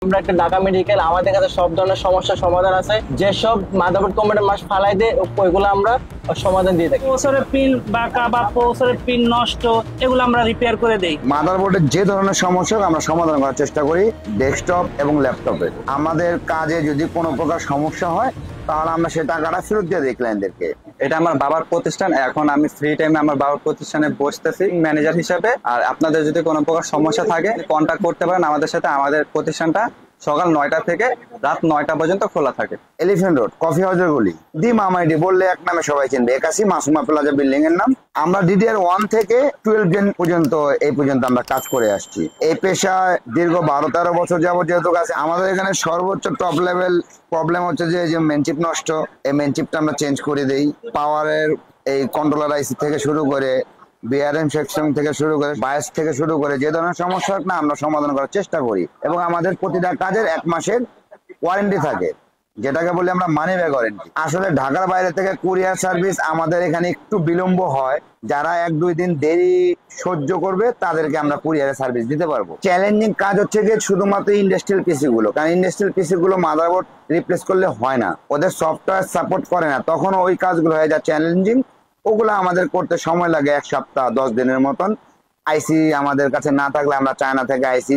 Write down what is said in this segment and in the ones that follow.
আমরা একটা ঢাকা মেডিকেল, আমাদের কাছে সব ধরনের সমস্যার সমাধান আছে। যেসব মাদারবোর্ড কম্পিউটার মাস ফালাই দেয় ওইগুলো আমরা সমাধান দিয়ে থাকি। প্রসেসরের পিন বাঁকা বা প্রসেসরের পিন নষ্ট, এগুলো আমরা রিপেয়ার করে দেই। মাদারবোর্ডের যে ধরনের সমস্যা আমরা সমাধান করার চেষ্টা করি ডেস্কটপ এবং ল্যাপটপে। আমাদের কাজে যদি কোনো প্রকার সমস্যা হয় তাহলে আমরা সে টাকাটা ফেরত দিয়ে দিই ক্লায়েন্টদেরকে। এটা আমার বাবার প্রতিষ্ঠান, এখন আমি ফ্রি টাইমে আমার বাবার প্রতিষ্ঠানে বসতেছি ম্যানেজার হিসেবে। আর আপনাদের যদি কোনো প্রকার সমস্যা থাকে কন্ট্যাক্ট করতে পারেন আমাদের সাথে। আমাদের প্রতিষ্ঠানটা সকাল 9টা থেকে রাত 9টা পর্যন্ত খোলা থাকে। এলিফ্যান্ট রোড, কফি হাউসের গলি, দি মামাইডি বললে এক নামে সবাই চিনবে। 81 মাসুমা প্লাজা বিল্ডিং এর নাম। আমরা DDR 1 থেকে 12 জেন পর্যন্ত এই পর্যন্ত আমরা কাজ করে আসছি। এই পেশায় দীর্ঘ 12-13 বছর যাবত যেহেতু কাজ। আমাদের এখানে সর্বোচ্চ টপ লেভেল প্রবলেম হচ্ছে যে মেনচিপ নষ্ট, এই মেনচিপটা আমরা চেঞ্জ করে দেই। পাওয়ারের এই কন্ট্রোলার আইসি থেকে শুরু করে বিআরএম সেকশন থেকে শুরু করে বায়াস থেকে শুরু করে যে ধরনের সমস্যা না আমরা সমাধান করার চেষ্টা করি। এবং আমাদের প্রতিটা কাজের 1 মাসের ওয়ারেন্টি থাকে, যেটাকে বলি আমরা মানি ব্যাক ওয়ারেন্টি। আসলে ঢাকার বাইরে থেকে কুরিয়ার সার্ভিস আমাদের এখানে একটু বিলম্ব হয়। যারা 1-2 দিন দেরি সহ্য করবে তাদেরকে আমরা কুরিয়ারের সার্ভিস দিতে পারবো। চ্যালেঞ্জিং কাজ হচ্ছে গিয়ে শুধুমাত্র ইন্ডাস্ট্রিয়াল পিসি গুলো, কারণ ইন্ডাস্ট্রিয়াল পিসি গুলো মাদারবোর্ড রিপ্লেস করলে হয় না, ওদের সফটওয়্যার সাপোর্ট করে না, তখন ওই কাজগুলো হয়ে যায় চ্যালেঞ্জিং। ওগুলো আমাদের করতে সময় লাগে 1 সপ্তাহ 10 দিনের মতন। আইসি আমাদের কাছে না থাকলে আমরা চায়না থেকে আইসি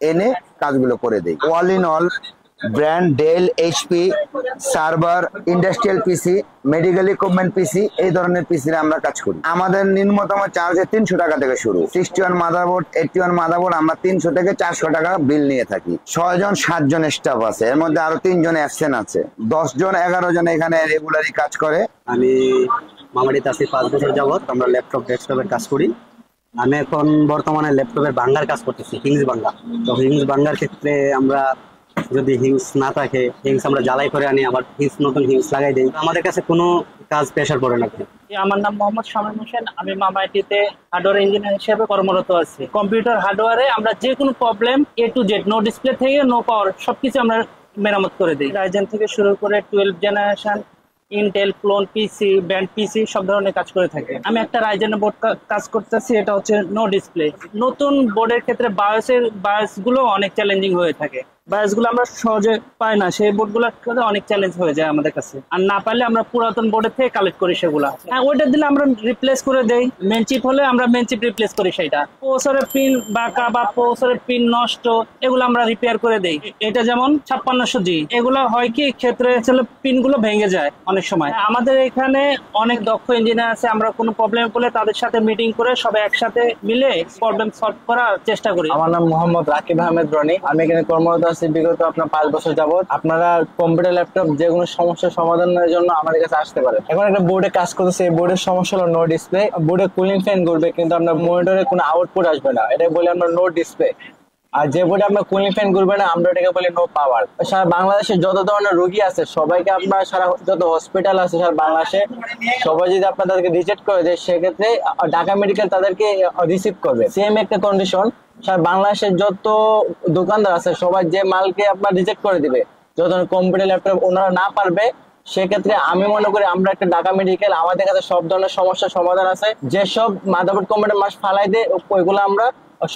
এনে কাজগুলো করে দিই। All in all brand Dell, HP, server, industrial PC, medical equipment PC, এই ধরনের পিসির আমরা কাজ করি। আমাদের নিম্নতম চার্জ 300 টাকা থেকে শুরু। 61 মাদারবোর্ড, 81 মাদারবোর্ড আমরা 300 থেকে 400 টাকা বিল নিয়ে থাকি। 6 জন 7 জন স্টাফ আছে, এর মধ্যে আরো 3 জন অ্যাবসেন্ট আছে। 10 জন 11 জন এখানে রেগুলারই কাজ করে। আমি মামারিতে আছি 5 বছর যাবত। আমরা ল্যাপটপ ডেস্কটপের কাজ করি। আমি এখন বর্তমানে ল্যাপটপের বাঙ্গার কাজ করতেছি, হিংস বাঙ্গা। তো হিংস বাঙ্গার ক্ষেত্রে আমরা যদি হিংস না থাকে, হিংস আমরা জ্বালাই করে আনি, আবার হিংস নতুন হিংস লাগাই দিই। আমাদের কাছে কোনো কাজ প্রেশার পড়ে না। আমার নাম মোহাম্মদ শামীম হোসেন। আমি মামাইটিতে হার্ডওয়্যার ইঞ্জিনিয়ার হিসেবে কর্মরত আছি। কম্পিউটার হার্ডওয়্যারে আমরা যে কোনো problem A to Z, no display থেকে নো পাওয়ার, সবকিছু আমরা মেরামত করে দিই। রাইজেন থেকে শুরু করে 12 জেনারেশন, ইন্টেল, ক্লোন পিসি, ব্যান্ড পিসি, সব ধরনের কাজ করে থাকে। আমি একটা রাইজেনের বোর্ড কাজ করতেছি, এটা হচ্ছে নো ডিসপ্লে। নতুন বোর্ডের ক্ষেত্রে বায়োস গুলো অনেক চ্যালেঞ্জিং হয়ে থাকে। বায়োস গুলো আমরা সহজে পাই না, সেই বোর্ড গুলো অনেক চ্যালেঞ্জ হয়ে যায় আমাদের কাছে। আর না পারলে আমরা পুরাতন বোর্ডের থেকে কালেক্ট করি সেগুলা। হ্যাঁ, ওইটা দিলে আমরা রিপ্লেস করে দেই। মেনচিপ হলে আমরা মেনচিপ রিপ্লেস করি। সেটা প্রসেসরের পিন বাঁকা বা প্রসেসরের পিন নষ্ট, এগুলো আমরা রিপেয়ার করে দেই। এটা যেমন 5600G, এগুলো হয় কি ক্ষেত্রে পিন গুলো ভেঙে যায় অনেক সময়। আমাদের এখানে অনেক দক্ষ ইঞ্জিনিয়ার আছে, আমরা কোনো প্রবলেম করলে তাদের সাথে মিটিং করে সবাই একসাথে মিলে প্রবলেম সলভ করার চেষ্টা করি। আমার নাম মোহাম্মদ রাকিব আহমেদ রনি। আমি এখানে কর্মরত আছি বিগত আপনার 5 বছর যাবত। আপনারা কম্পিউটার ল্যাপটপ যে কোনো সমস্যার সমাধানের জন্য আমাদের কাছে আসতে পারেন। এখন একটা বোর্ডে কাজ করতেছে, এই বোর্ডের সমস্যা হলো নো ডিসপ্লে। বোর্ডে কুলিং ফ্যান ঘুরবে কিন্তু আপনার মনিটরে কোনো আউটপুট আসবে না, এটা বলে আমরা নো ডিসপ্লে। আর যে বোর্ডে আপনার কুলিং ফ্যান ঘুরবে না আমরা এটাকে বলি নো পাওয়ার। সারা বাংলাদেশে যত ধরনের রোগী আছে সবাইকে আপনার সারা যত হসপিটাল আছে সারা বাংলাদেশে সবাই যদি আপনার তাদেরকে রিজেক্ট করে দেয়, সেক্ষেত্রে ঢাকা মেডিকেল তাদেরকে রিসিভ করবে। সেম একটা কন্ডিশন সারা বাংলাদেশের যত দোকানদার আছে সবাই যে মালকে আপনার রিজেক্ট করে দিবে যত কম্পিউটার ল্যাপটপ ওনারা না পারবে। সেক্ষেত্রে আমি মনে করি আমরা একটা ঢাকা মেডিকেল, আমাদের কাছে সব ধরনের সমস্যার সমাধান আছে। যেসব মাদারবোর্ড কম্পিউটার মাস ফালাই দেয় ওইগুলো আমরা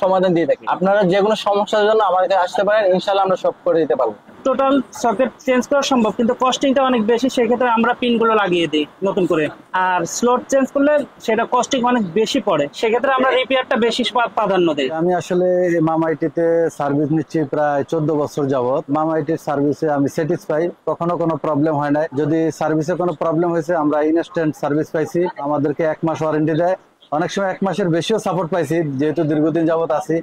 সমাধান দিয়ে থাকি। আপনারা যে কোনো সমস্যার জন্য আমাদের কাছে আসতে পারেন, ইনশাআল্লাহ আমরা সব করে দিতে পারবো। টোটাল সকেট চেঞ্জ করা সম্ভব, কিন্তু কস্টিংটা অনেক বেশি, সেক্ষেত্রে আমরা পিনগুলো লাগিয়ে দিই নতুন করে। আর স্লট চেঞ্জ করলে সেটা কস্টিং অনেক বেশি পড়ে, সেক্ষেত্রে আমরা রিপেয়ারটা বেশি প্রাধান্য দিই। আমি আসলে মামাইটিতে সার্ভিস নিচ্ছি প্রায় 14 বছর যাবত। মামাইটির সার্ভিসে আমি স্যাটিসফাই, কখনো কোনো প্রবলেম হয় নাই। যদি সার্ভিসে কোনো প্রবলেম হয়েছে আমরা ইনস্ট্যান্ট সার্ভিস পাইছি। আমাদেরকে 1 মাস ওয়ারেন্টি দেয়, অনেক সময় 1 মাসের বেশিও সাপোর্ট পাইছি, যেহেতু দীর্ঘদিন যাবত আছি।